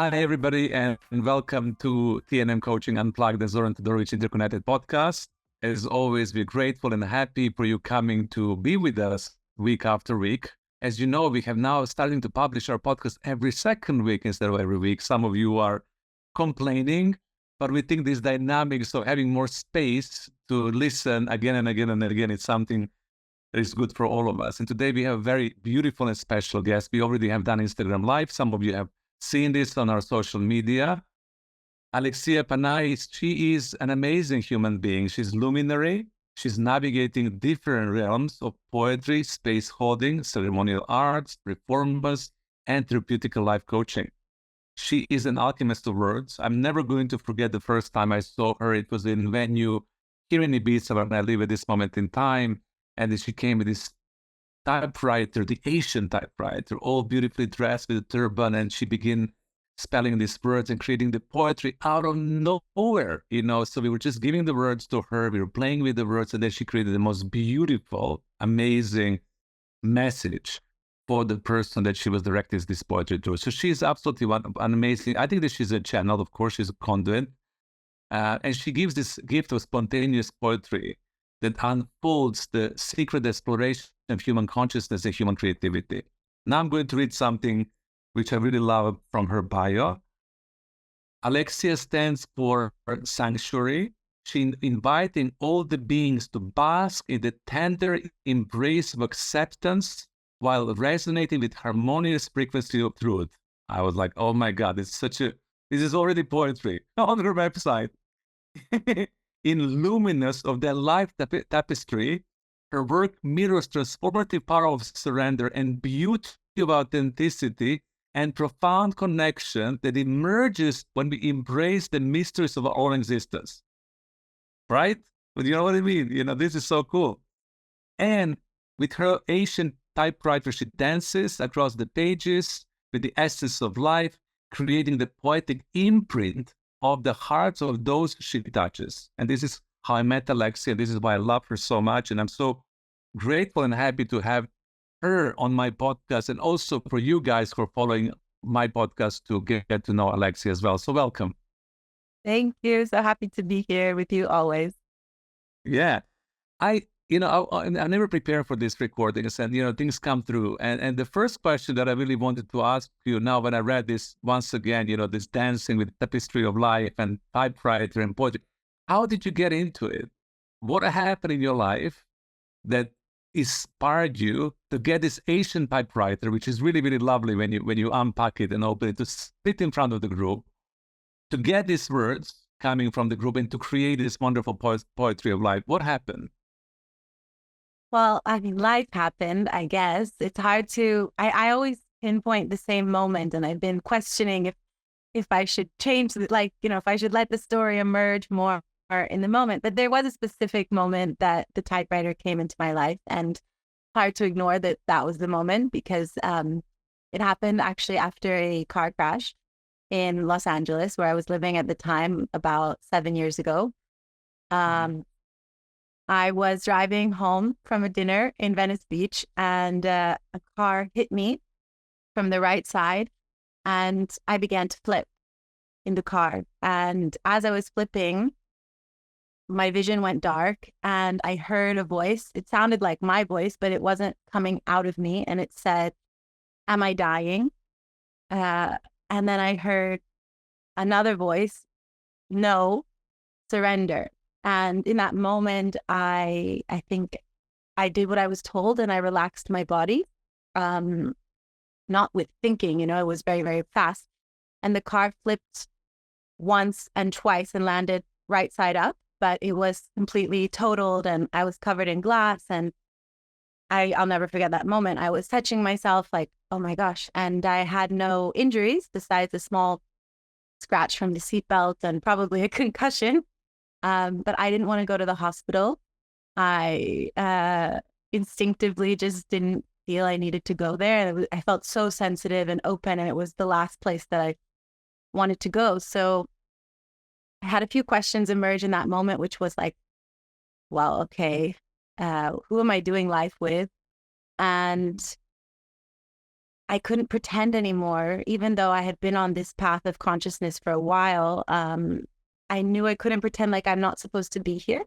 Hi, everybody, and welcome to TNM Coaching Unplugged, the Zoran Todorovic Interconnected podcast. As always, we're grateful and happy for you coming to be with us week after week. As you know, we have now starting to publish our podcast every second week instead of every week. Some of you are complaining, but we think this dynamics of having more space to listen again and again and again is something that is good for all of us. And today we have a very beautiful and special guest. We already have done Instagram Live. Some of you have seen this on our social media. Alexcia Panay, she is an amazing human being. She's luminary. She's navigating different realms of poetry, space holding, ceremonial arts, reformers, and therapeutic life coaching. She is an alchemist of words. I'm never going to forget the first time I saw her. It was in venue here in Ibiza, where I live at this moment in time. And she came with this typewriter, the Asian typewriter, all beautifully dressed with a turban, and she began spelling these words and creating the poetry out of nowhere, So we were just giving the words to her, we were playing with the words, and then she created the most beautiful, amazing message for the person that she was directing this poetry to. So she's absolutely an amazing, I think that she's a channel, of course, she's a conduit, and she gives this gift of spontaneous poetry that unfolds the secret exploration of human consciousness and human creativity. Now I'm going to read something which I really love from her bio. Alexia stands for sanctuary. She's inviting all the beings to bask in the tender embrace of acceptance while resonating with harmonious frequency of truth. I was like, oh my God, this is already poetry on her website. In luminous of their life tapestry, her work mirrors transformative power of surrender and beauty of authenticity and profound connection that emerges when we embrace the mysteries of our own existence. Right? But you know what I mean? This is so cool. And with her Asian typewriter, she dances across the pages with the essence of life, creating the poetic imprint of the hearts of those she touches. And this is how I met Alexia. This is why I love her so much. And I'm so grateful and happy to have her on my podcast, and also for you guys who are following my podcast to get to know Alexia as well. So welcome. Thank you. So happy to be here with you always. Yeah. I never prepare for this recording, and things come through. And the first question that I really wanted to ask you now, when I read this once again, this dancing with tapestry of life and typewriter and poetry, how did you get into it? What happened in your life that inspired you to get this Asian typewriter, which is really, really lovely when you unpack it and open it, to sit in front of the group, to get these words coming from the group and to create this wonderful poetry of life? What happened? Well, I mean, life happened, I guess. It's hard to, I always pinpoint the same moment, and I've been questioning if I should change, if I should let the story emerge more in the moment. But there was a specific moment that the typewriter came into my life, and hard to ignore that was the moment, because it happened actually after a car crash in Los Angeles, where I was living at the time, about 7 years ago. I was driving home from a dinner in Venice Beach, and a car hit me from the right side, and I began to flip in the car. And as I was flipping, my vision went dark, and I heard a voice. It sounded like my voice, but it wasn't coming out of me. And it said, "Am I dying?" And then I heard another voice, "No, surrender." And in that moment, I think I did what I was told, and I relaxed my body, not with thinking, it was very, very fast. And the car flipped once and twice and landed right side up, but it was completely totaled, and I was covered in glass. And I'll never forget that moment. I was touching myself like, oh my gosh. And I had no injuries besides a small scratch from the seatbelt and probably a concussion. But I didn't want to go to the hospital. I instinctively just didn't feel I needed to go there. I felt so sensitive and open, and it was the last place that I wanted to go. So I had a few questions emerge in that moment, which was like, well, okay, who am I doing life with? And I couldn't pretend anymore, even though I had been on this path of consciousness for a while. I knew I couldn't pretend like I'm not supposed to be here.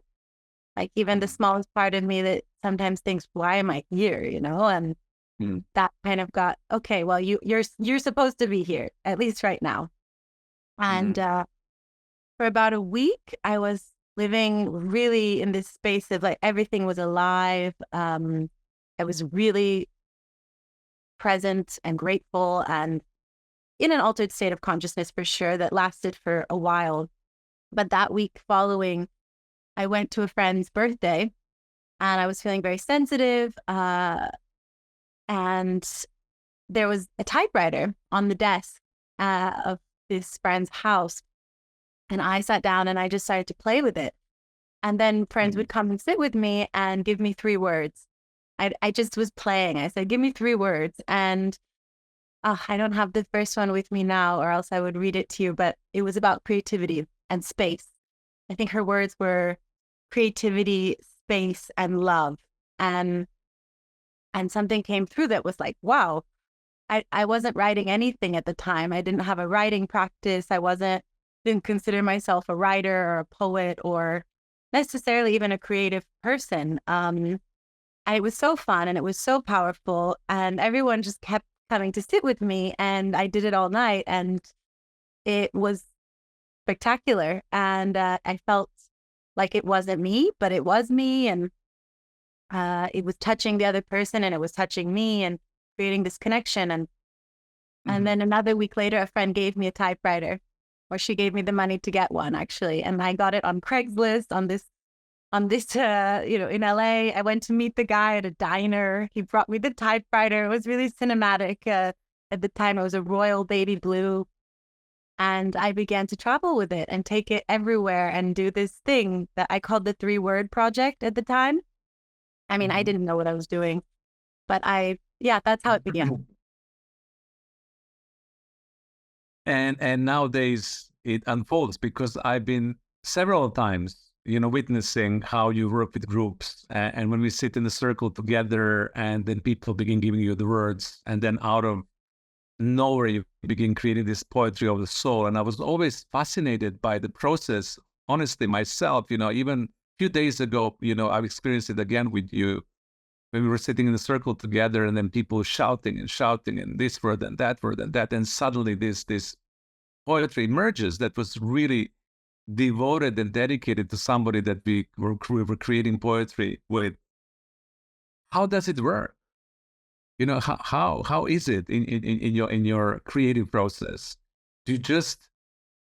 Like even the smallest part of me that sometimes thinks, why am I here? And that kind of got, okay, well, you're supposed to be here, at least right now. And for about a week, I was living really in this space of like everything was alive. I was really present and grateful and in an altered state of consciousness for sure that lasted for a while. But that week following, I went to a friend's birthday and I was feeling very sensitive. And there was a typewriter on the desk of this friend's house. And I sat down and I just started to play with it. And then friends would come and sit with me and give me 3 words. I just was playing. I said, give me 3 words. And I don't have the first one with me now, or else I would read it to you. But it was about creativity and space. I think her words were creativity, space, and love. And something came through that was like, wow, I wasn't writing anything at the time. I didn't have a writing practice. Didn't consider myself a writer or a poet or necessarily even a creative person. It was so fun and it was so powerful, and everyone just kept coming to sit with me, and I did it all night, and it was spectacular. And I felt like it wasn't me, but it was me, and it was touching the other person, and it was touching me, and creating this connection. And then another week later, a friend gave me a typewriter, or she gave me the money to get one, actually, and I got it on Craigslist on this in LA. I went to meet the guy at a diner. He brought me the typewriter. It was really cinematic. At the time, it was a royal baby blue. And I began to travel with it and take it everywhere and do this thing that I called the 3-word project at the time. I mean, I didn't know what I was doing, but that's how it began. And nowadays it unfolds, because I've been several times, witnessing how you work with groups, and when we sit in a circle together, and then people begin giving you the words, and then out of nowhere you begin creating this poetry of the soul. And I was always fascinated by the process, honestly, myself. Even a few days ago, I've experienced it again with you, when we were sitting in a circle together, and then people shouting and this word and that word and that, and suddenly this poetry emerges that was really devoted and dedicated to somebody that we were creating poetry with. How does it work? How is it in your creative process? Do you just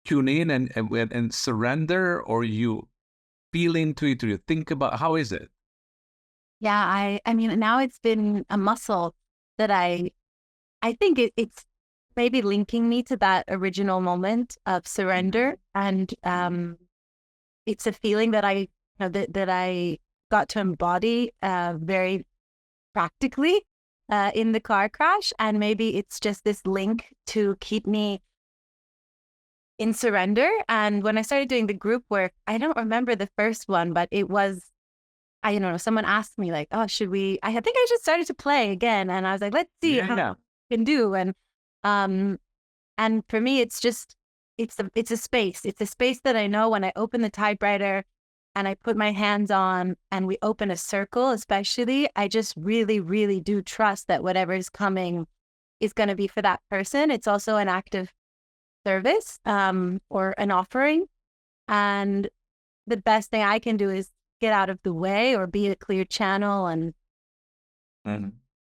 tune in and surrender, or you feel into it, or you think about, how is it? Yeah, I mean, now it's been a muscle that I think it's maybe linking me to that original moment of surrender. And it's a feeling that that I got to embody very practically in the car crash. And maybe it's just this link to keep me in surrender. And when I started doing the group work, I don't remember the first one, but it was, I don't know, someone asked me like, oh, should we, I think I just started to play again. And I was like, let's see how we can do. And for me, it's just, it's a space. It's a space that I know when I open the typewriter and I put my hands on and we open a circle, especially, I just really, really do trust that whatever is coming is going to be for that person. It's also an act of service or an offering. And the best thing I can do is get out of the way or be a clear channel and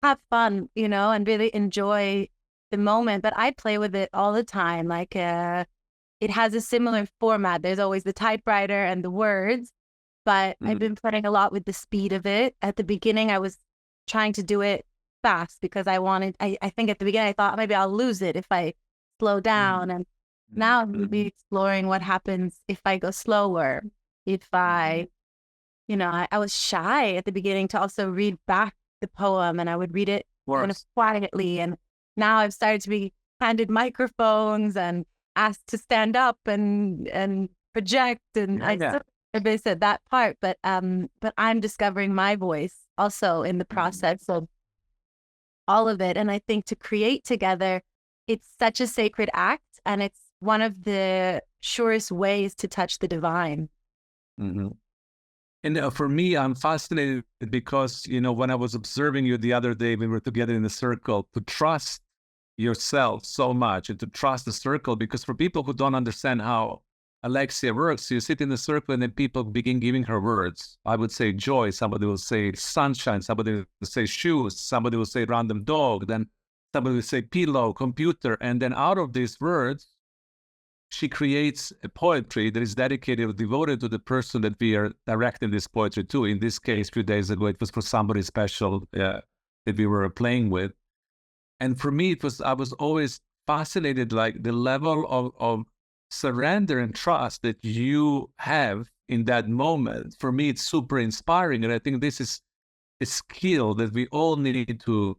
have fun, and really enjoy the moment. But I play with it all the time. Like it has a similar format. There's always the typewriter and the words, but I've been playing a lot with the speed of it. At the beginning, I was trying to do it fast because I think at the beginning I thought maybe I'll lose it if I slow down. And now I'm really exploring what happens if I go slower, if I was shy at the beginning to also read back the poem, and I would read it kind of quietly. And now I've started to be handed microphones and asked to stand up and project. And I still said that part, but I'm discovering my voice also in the process. So all of it. And I think to create together, it's such a sacred act, and it's one of the surest ways to touch the divine. Mm-hmm. And for me, I'm fascinated because, when I was observing you the other day, we were together in a circle, to trust yourself so much and to trust the circle. Because for people who don't understand how Alexia works, you sit in the circle and then people begin giving her words. I would say joy, somebody will say sunshine, somebody will say shoes, somebody will say random dog, then somebody will say pillow, computer. And then out of these words, she creates a poetry that is dedicated or devoted to the person that we are directing this poetry to. In this case, a few days ago, it was for somebody special that we were playing with. And for me, I was always fascinated, like the level of surrender and trust that you have in that moment. For me, it's super inspiring. And I think this is a skill that we all need to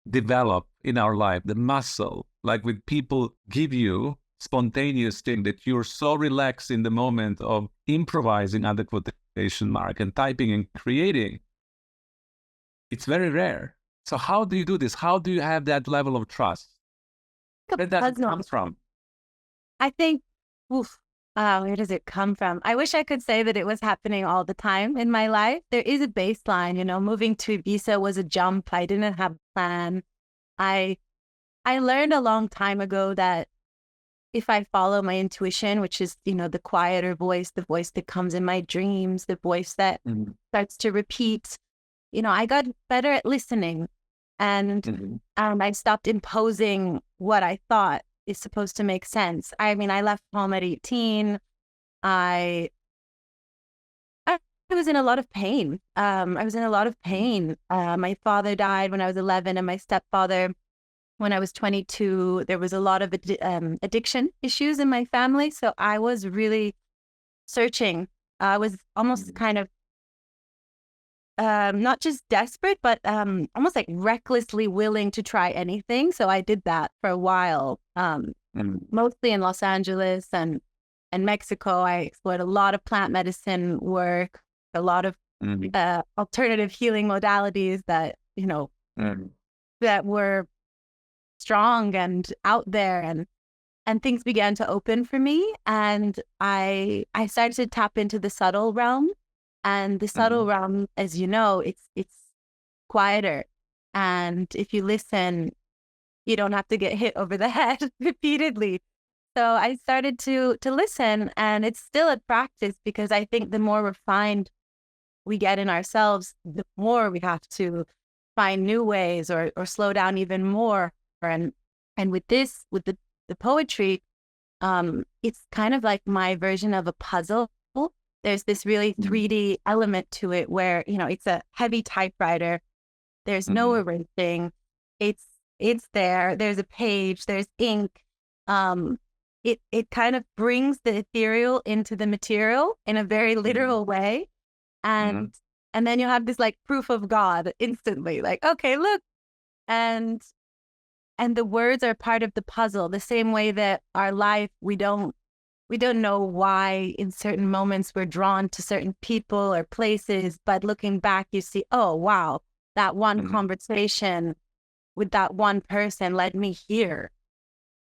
develop in our life, the muscle, like when people give you spontaneous thing that you're so relaxed in the moment of improvising under quotation mark and typing and creating. It's very rare. So how do you do this? How do you have that level of trust? Where does it come from? I think, where does it come from? I wish I could say that it was happening all the time in my life. There is a baseline, moving to Ibiza was a jump. I didn't have a plan. I learned a long time ago that if I follow my intuition, which is, the quieter voice, the voice that comes in my dreams, the voice that starts to repeat, I got better at listening, and I stopped imposing what I thought is supposed to make sense. I mean, I left home at 18. I was in a lot of pain. My father died when I was 11, and my stepfather when I was 22. There was a lot of addiction issues in my family. So I was really searching. I was almost kind of not just desperate, but almost like recklessly willing to try anything. So I did that for a while, mostly in Los Angeles and Mexico. I explored a lot of plant medicine work, a lot of alternative healing modalities that, that were strong and out there, and things began to open for me, and I started to tap into the subtle realm. And the subtle realm, as you know, it's quieter, and if you listen, you don't have to get hit over the head repeatedly. So I started to listen, and it's still a practice, because I think the more refined we get in ourselves, the more we have to find new ways or slow down even more. And with the poetry, it's kind of like my version of a puzzle. There's this really 3D element to it where, it's a heavy typewriter. There's no erasing. It's there. There's a page. There's ink. It kind of brings the ethereal into the material in a very literal way. And then you have this like proof of God instantly, like, okay, look. And the words are part of the puzzle, the same way that our life, we don't know why in certain moments we're drawn to certain people or places, but looking back, you see, oh, wow, that one conversation with that one person led me here.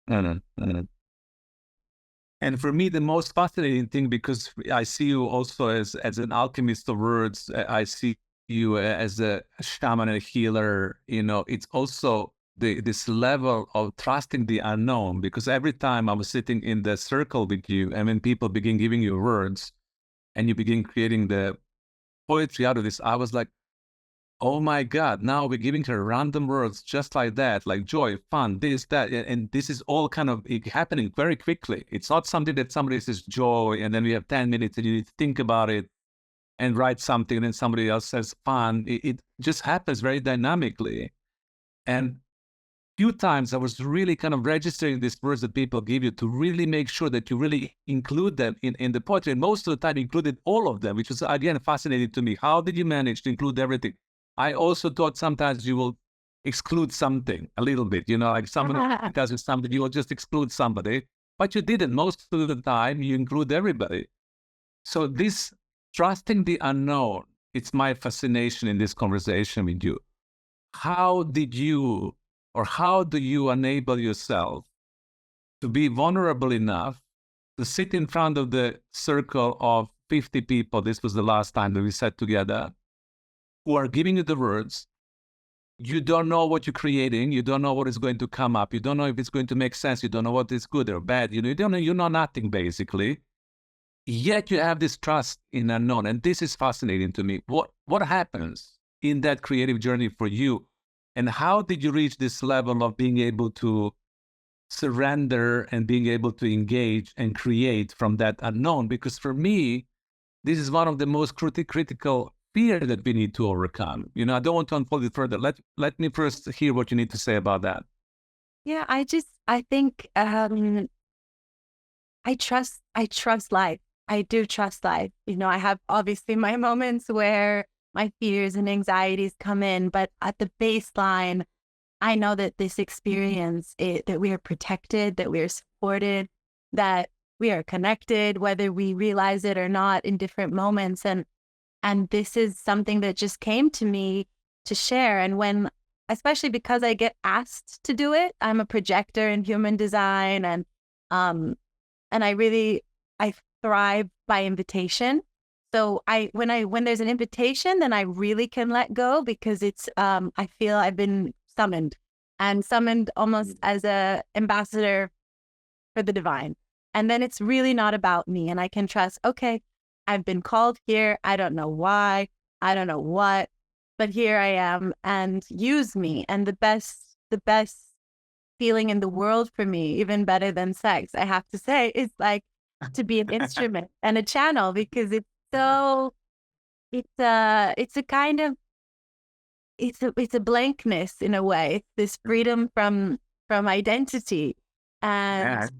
And for me, the most fascinating thing, because I see you also as an alchemist of words, I see you as a shaman and a healer, it's also this level of trusting the unknown, because every time I was sitting in the circle with you, and when people begin giving you words and you begin creating the poetry out of this, I was like, oh my God, now we're giving her random words just like that, like joy, fun, this, that. And this is all kind of happening very quickly. It's not something that somebody says joy, and then we have 10 minutes and you need to think about it and write something, and then somebody else says fun. It just happens very dynamically. And few times I was really kind of registering these words that people give you to really make sure that you really include them in the poetry. And most of the time included all of them, which was, again, fascinating to me. How did you manage to include everything? I also thought sometimes you will exclude something a little bit, like someone tells you something, you will just exclude somebody, but you didn't. Most of the time you include everybody. So this trusting the unknown, it's my fascination in this conversation with you. how did you, or how do you enable yourself to be vulnerable enough to sit in front of the circle of 50 people? This was the last time that we sat together, who are giving you the words. You don't know what you're creating. You don't know what is going to come up. You don't know if it's going to make sense. You don't know what is good or bad. You don't know, you know nothing basically. Yet you have this trust in unknown. And this is fascinating to me. What happens in that creative journey for you? And how did you reach this level of being able to surrender and being able to engage and create from that unknown? Because for me, this is one of the most critical fear that we need to overcome. I don't want to unfold it further. Let me first hear what you need to say about that. Yeah, I think I trust life. I do trust life. I have obviously my moments where my fears and anxieties come in, but at the baseline, I know that this experience, that we are protected, that we are supported, that we are connected, whether we realize it or not in different moments. And this is something that just came to me to share. And especially because I get asked to do it, I'm a projector in human design, and I thrive by invitation. So when there's an invitation, then I really can let go, because it's I feel I've been summoned almost as a ambassador for the divine. And then it's really not about me, and I can trust, okay, I've been called here. I don't know why, I don't know what, but here I am, and use me. And the best feeling in the world for me, even better than sex, I have to say, is like to be an instrument and a channel, because it's a kind of, it's a blankness in a way, this freedom from identity, and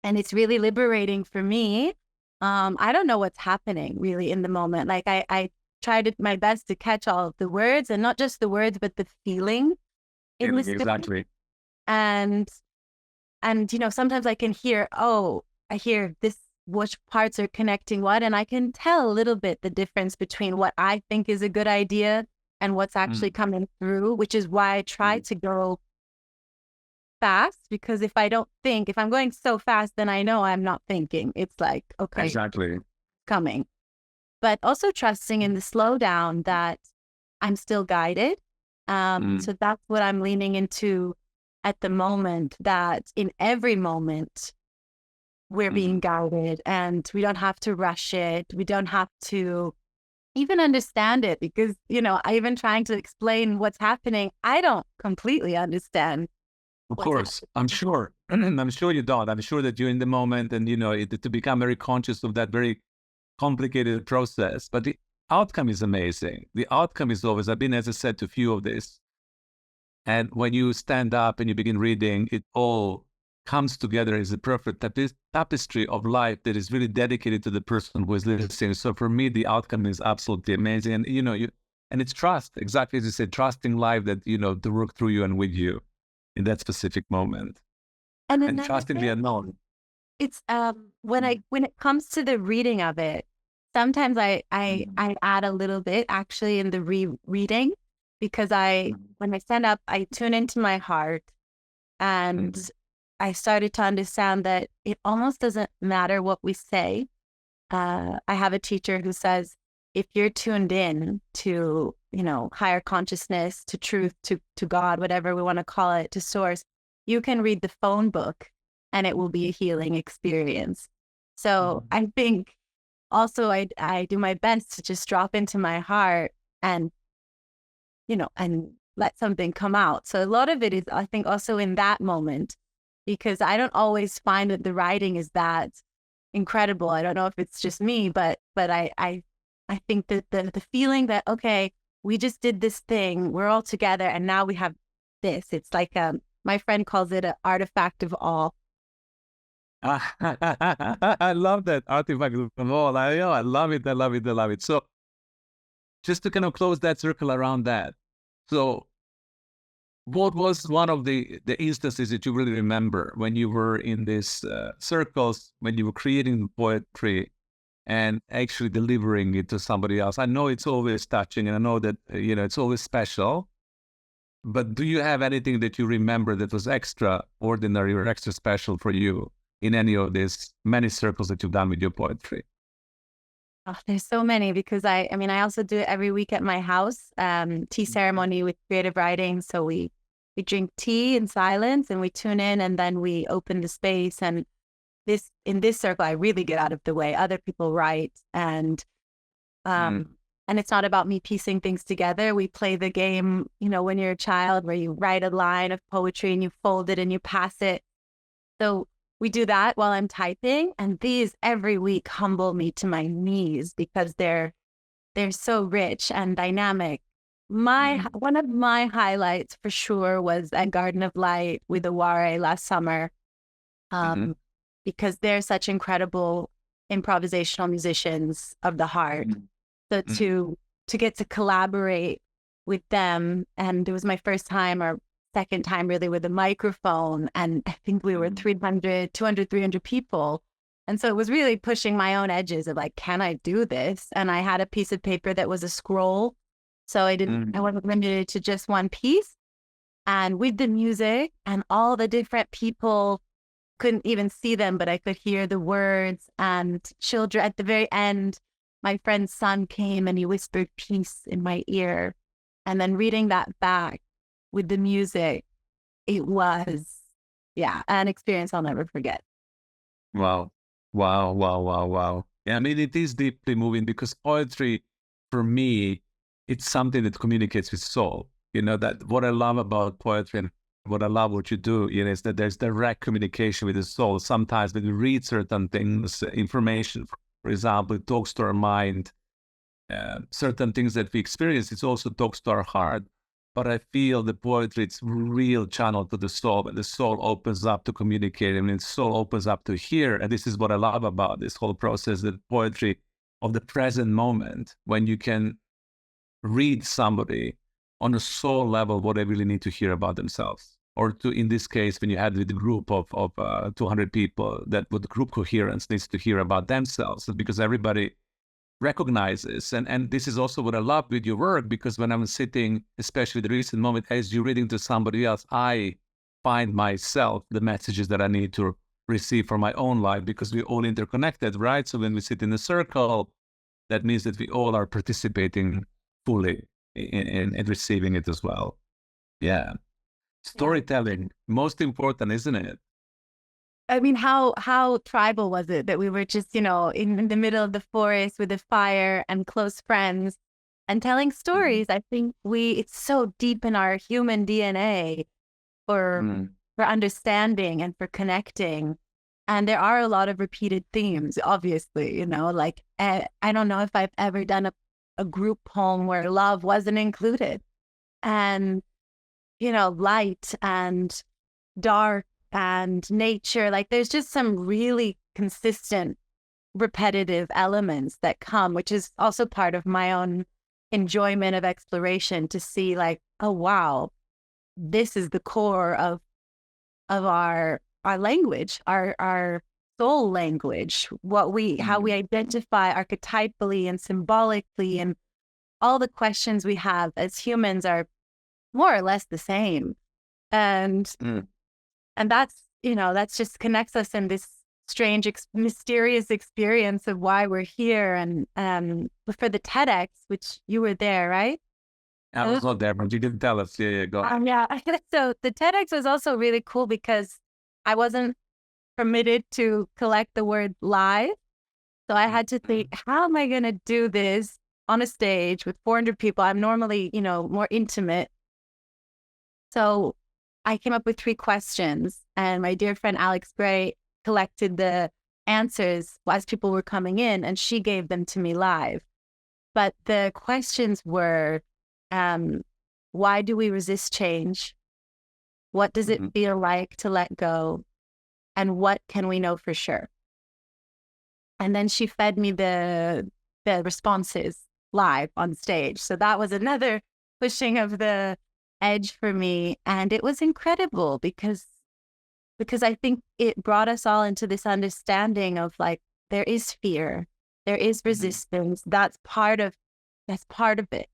it's really liberating for me. I don't know what's happening really in the moment. Like I tried my best to catch all of the words, and not just the words, but the feeling in the story. Exactly. And sometimes I can hear, I hear this, which parts are connecting what, and I can tell a little bit the difference between what I think is a good idea and what's actually coming through, which is why I try to go fast, because if I'm going so fast, then I know I'm not thinking. It's like, okay, exactly, coming. But also trusting in the slowdown, that I'm still guided. So that's what I'm leaning into at the moment, that in every moment we're being guided, and we don't have to rush it. We don't have to even understand it, because, I even trying to explain what's happening, I don't completely understand. Of course, I'm sure. I'm sure you don't. I'm sure that you're in the moment, and, to become very conscious of that very complicated process. But the outcome is amazing. The outcome is always, I've been, as I said, to a few of this. And when you stand up and you begin reading, it all comes together as a perfect tapestry of life that is really dedicated to the person who is listening. So for me, the outcome is absolutely amazing. And, and it's trust, exactly as you said, trusting life that, to work through you and with you in that specific moment. And trusting the unknown. It's when it comes to the reading of it, sometimes I add a little bit actually in the reading, because when I stand up, I tune into my heart, and I started to understand that it almost doesn't matter what we say. I have a teacher who says, if you're tuned in to, higher consciousness, to truth, to God, whatever we want to call it, to source, you can read the phone book and it will be a healing experience. So I think also I do my best to just drop into my heart and, and let something come out. So a lot of it is, I think, also in that moment, because I don't always find that the writing is that incredible. I don't know if it's just me, but I think that the feeling that, okay, we just did this thing, we're all together, and now we have this. It's like my friend calls it an artifact of awe. I love that artifact of awe. I love it. I love it. I love it. So just to kind of close that circle around that. So what was one of the instances that you really remember when you were in these circles, when you were creating poetry and actually delivering it to somebody else? I know it's always touching, and I know that, it's always special. But do you have anything that you remember that was extraordinary or extra special for you in any of these many circles that you've done with your poetry? Oh, there's so many because I mean, I also do it every week at my house, tea ceremony with creative writing. So we drink tea in silence and we tune in and then we open the space. And in this circle, I really get out of the way. Other people write and it's not about me piecing things together. We play the game, when you're a child where you write a line of poetry and you fold it and you pass it. So we do that while I'm typing. And these every week humble me to my knees because they're so rich and dynamic. One of my highlights for sure was at Garden of Light with the Ware last summer, because they're such incredible improvisational musicians of the heart. So to get to collaborate with them, and it was my first time or second time really with a microphone, and I think we were 200, 300 people. And so it was really pushing my own edges of like, can I do this? And I had a piece of paper that was a scroll. So I wasn't limited to just one piece. And with the music and all the different people, couldn't even see them, but I could hear the words and children at the very end. My friend's son came and he whispered peace in my ear. And then reading that back with the music, it was, an experience I'll never forget. Wow. Yeah, I mean, it is deeply moving because poetry, for me, it's something that communicates with soul. That what I love about poetry and what I love what you do, is that there's direct communication with the soul. Sometimes when you read certain things, information, for example, it talks to our mind. Certain things that we experience, it also talks to our heart. But I feel the poetry, it's real channel to the soul, and the soul opens up to communicate, and the soul opens up to hear. And this is what I love about this whole process, the poetry of the present moment, when you can read somebody on a soul level what they really need to hear about themselves. Or in this case, when you had with a group of 200 people, that what group coherence needs to hear about themselves, because everybody recognizes. And this is also what I love with your work, because when I'm sitting, especially the recent moment, as you're reading to somebody else, I find myself the messages that I need to receive for my own life, because we're all interconnected, right? So when we sit in a circle, that means that we all are participating fully in receiving it as well. Yeah. Storytelling, most important, isn't it? I mean, how tribal was it that we were just, in the middle of the forest with a fire and close friends and telling stories? I think it's so deep in our human DNA for understanding and for connecting. And there are a lot of repeated themes, obviously, like I don't know if I've ever done a group poem where love wasn't included. And light and dark and nature, like there's just some really consistent repetitive elements that come, which is also part of my own enjoyment of exploration, to see like, oh wow, this is the core of our language, our soul language, how we identify archetypally and symbolically, and all the questions we have as humans are more or less the same. And that's, that's just connects us in this strange, mysterious experience of why we're here. And for the TEDx, which you were there, right? I was not there, but you didn't tell us. Yeah, go ahead. Yeah. So the TEDx was also really cool because I wasn't permitted to collect the word live. So I had to think, how am I going to do this on a stage with 400 people? I'm normally, more intimate. So I came up with 3 questions, and my dear friend Alex Gray collected the answers as people were coming in, and she gave them to me live. But the questions were, why do we resist change? What does it feel like to let go? And what can we know for sure? And then she fed me the responses live on stage. So that was another pushing of the edge for me. And it was incredible because I think it brought us all into this understanding of like, there is fear, there is resistance. That's part of it.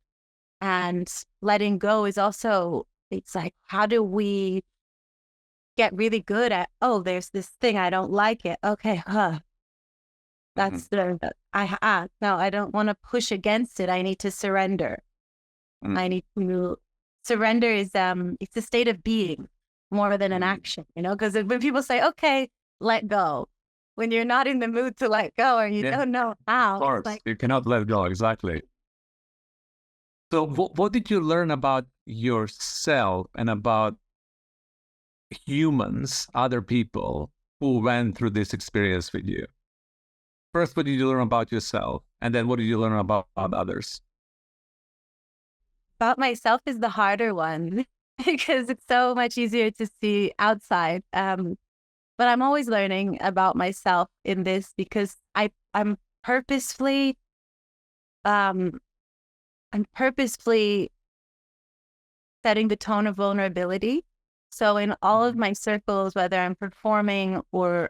And letting go is also It's like, how do we get really good at, oh, there's this thing, I don't like it. Okay, that's no, I don't want to push against it. I need to surrender. I need to surrender is it's a state of being more than an action, because when people say, okay, let go, when you're not in the mood to let go or you don't know how, of course, like, you cannot let go. Exactly. So what did you learn about yourself and about humans, other people who went through this experience with you? First, what did you learn about yourself? And then what did you learn about others? about myself is the harder one because it's so much easier to see outside. But I'm always learning about myself in this because I'm purposefully setting the tone of vulnerability. So in all of my circles, whether I'm performing or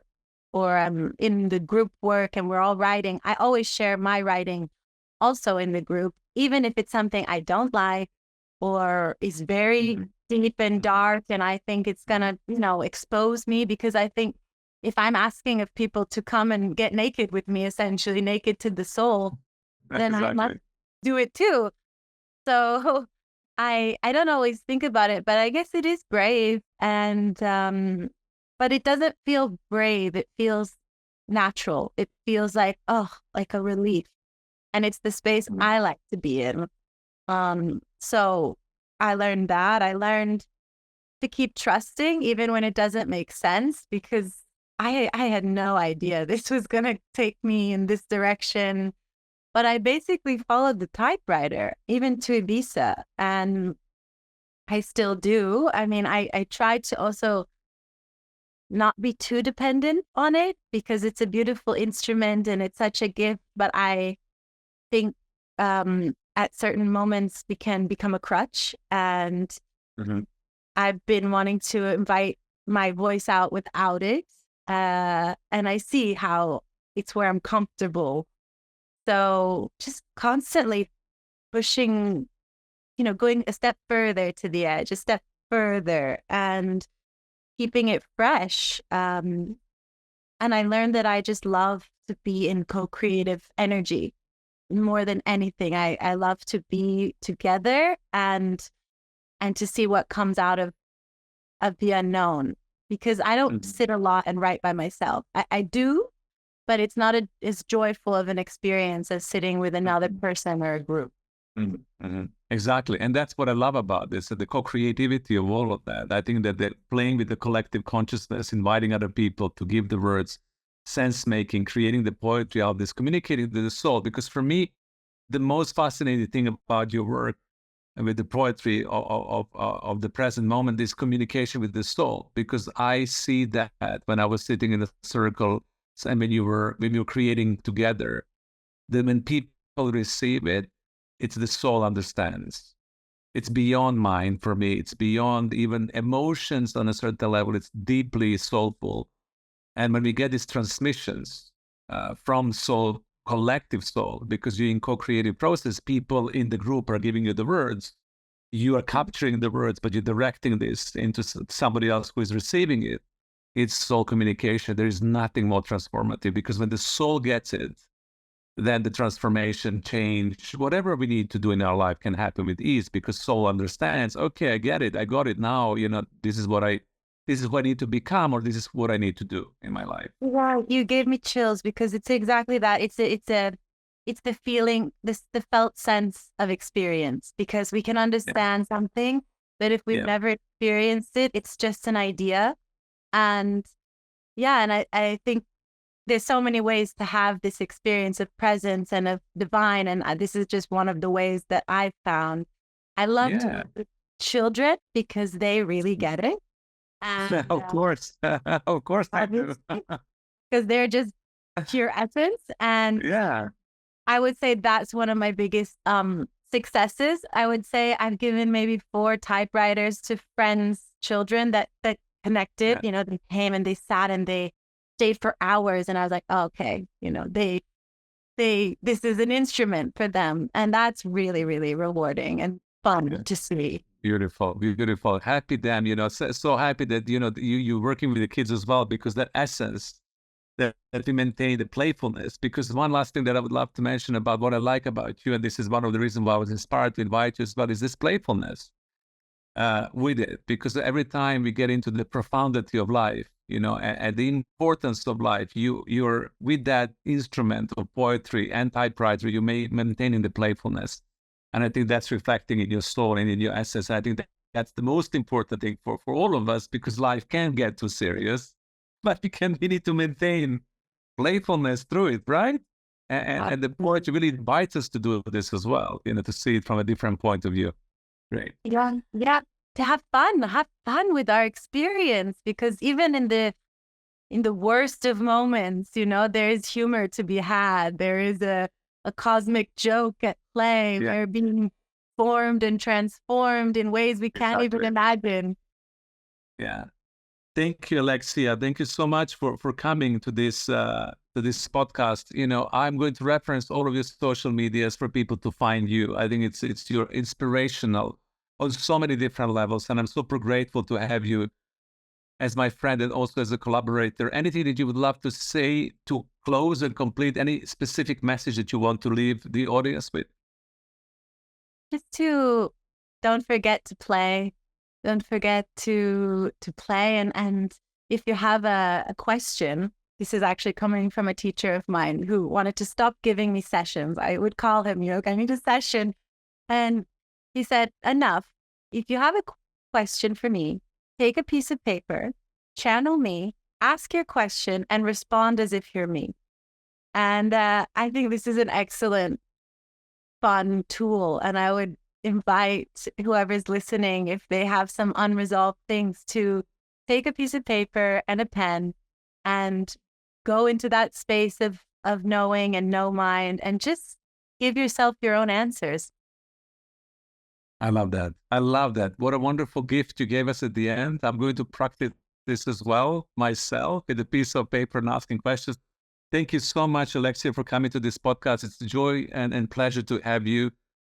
I'm in the group work and we're all writing, I always share my writing also in the group, even if it's something I don't like or is very deep and dark, and I think it's gonna, expose me, because I think if I'm asking of people to come and get naked with me, essentially naked to the soul, then I must do it too. So I don't always think about it, but I guess it is brave, and but it doesn't feel brave. It feels natural. It feels like like a relief, and it's the space I like to be in. So I learned that. I learned to keep trusting even when it doesn't make sense, because I had no idea this was gonna take me in this direction. But I basically followed the typewriter, even to Ibiza, and I still do. I mean, I try to also not be too dependent on it because it's a beautiful instrument and it's such a gift. But I think at certain moments we can become a crutch, and I've been wanting to invite my voice out without it. And I see how it's where I'm comfortable. So just constantly pushing, going a step further to the edge, a step further, and keeping it fresh. And I learned that I just love to be in co-creative energy more than anything. I love to be together and to see what comes out of the unknown, because I don't sit a lot and write by myself. I do, but it's not as joyful of an experience as sitting with another person or a group. Exactly. And that's what I love about this, the co-creativity of all of that. I think that playing with the collective consciousness, inviting other people to give the words, sense-making, creating the poetry out of this, communicating to the soul. Because for me, the most fascinating thing about your work and with the poetry of the present moment is communication with the soul. Because I see that when I was sitting in a circle and when you were creating together, then when people receive it, it's the soul understands. It's beyond mind for me. It's beyond even emotions on a certain level. It's deeply soulful. And when we get these transmissions from soul, collective soul, because you're in co-creative process, people in the group are giving you the words. You are capturing the words, but you're directing this into somebody else who is receiving it. It's soul communication. There is nothing more transformative, because when the soul gets it, then the transformation, change, whatever we need to do in our life can happen with ease, because soul understands, okay, I get it. I got it now. This is what I need to become, or this is what I need to do in my life. Wow, you gave me chills, because it's exactly that. It's the feeling, the felt sense of experience, because we can understand something, but if we've never experienced it, it's just an idea. And I think there's so many ways to have this experience of presence and of divine. And this is just one of the ways that I've found. I love to work with children because they really get it. And, of course. Of course I do. Because they're just pure essence. And I would say that's one of my biggest successes. I would say I've given maybe 4 typewriters to friends' children that connected. They came and they sat and they stayed for hours, and I was like, oh, okay, this is an instrument for them, and that's really, really rewarding. And fun to see. Beautiful, beautiful. Happy then, so happy that, you're working with the kids as well, because that essence that we maintain the playfulness. Because one last thing that I would love to mention about what I like about you, and this is one of the reasons why I was inspired to invite you as well, is this playfulness with it. Because every time we get into the profundity of life, and the importance of life, you're with that instrument of poetry and typewriter, you may maintaining the playfulness. And I think that's reflecting in your soul and in your essence. I think that's the most important thing for all of us, because life can get too serious, but we need to maintain playfulness through it, right? And the poetry really invites us to do this as well, to see it from a different point of view. Great. Yeah. To have fun with our experience, because even in the worst of moments, there is humor to be had. There is a cosmic joke at play. Yeah. We're being formed and transformed in ways we can't even imagine. Yeah. Thank you, Alexia. Thank you so much for coming to this podcast. I'm going to reference all of your social medias for people to find you. I think it's you're inspirational on so many different levels, and I'm super grateful to have you as my friend and also as a collaborator. Anything that you would love to say to close and complete? Any specific message that you want to leave the audience with? Just to don't forget to play. Don't forget to play. And if you have a question, this is actually coming from a teacher of mine who wanted to stop giving me sessions. I would call him, I need a session. And he said, enough. If you have a question for me, take a piece of paper, channel me, ask your question, and respond as if you're me. And I think this is an excellent, fun tool. And I would invite whoever's listening, if they have some unresolved things, to take a piece of paper and a pen and go into that space of knowing and no mind, and just give yourself your own answers. I love that. I love that. What a wonderful gift you gave us at the end. I'm going to practice this as well myself with a piece of paper and asking questions. Thank you so much, Alexia, for coming to this podcast. It's a joy and pleasure to have you.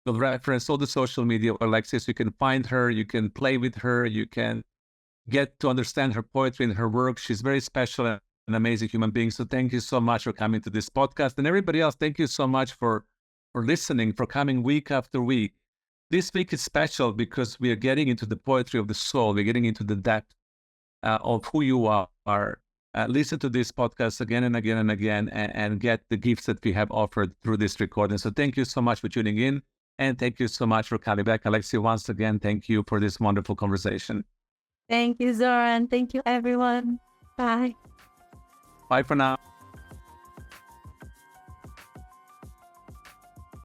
We'll reference all the social media of Alexia, so you can find her, you can play with her, you can get to understand her poetry and her work. She's very special and an amazing human being. So thank you so much for coming to this podcast. And everybody else, thank you so much for listening, for coming week after week. This week is special because we are getting into the poetry of the soul. We're getting into the depth of who you are. Listen to this podcast again and again and again, and get the gifts that we have offered through this recording. So thank you so much for tuning in. And thank you so much for coming back. Alexia, once again, thank you for this wonderful conversation. Thank you, Zoran. Thank you, everyone. Bye. Bye for now.